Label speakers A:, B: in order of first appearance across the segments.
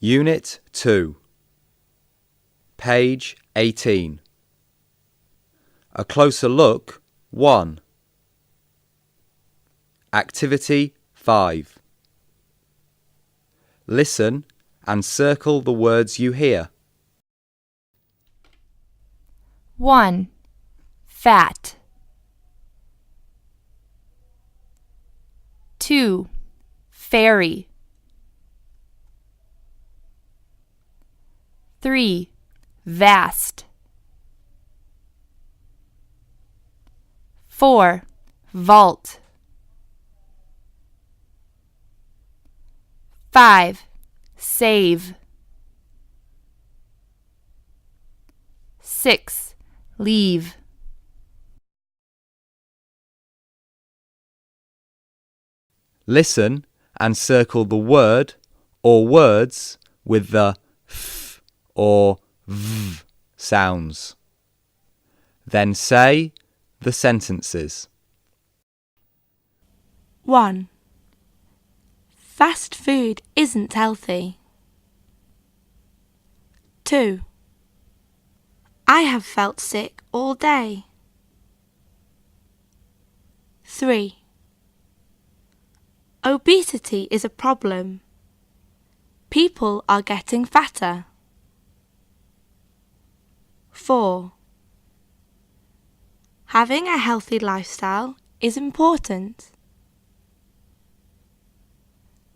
A: Unit 2, page 18. A closer look 1. Activity 5. Listen and circle the words you hear.
B: 1. Fat. 2. Fairy. 3. Vast. 4. Vault. 5. Save. 6. Leave.
A: Listen and circle the word or words with the f or v sounds. Then say the sentences.
C: 1. Fast food isn't healthy. 2. I have felt sick all day. 3. Obesity is a problem. People are getting fatter. 4. Having a healthy lifestyle is important.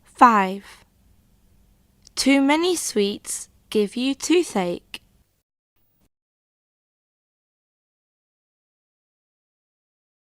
C: 5. Too many sweets give you toothache.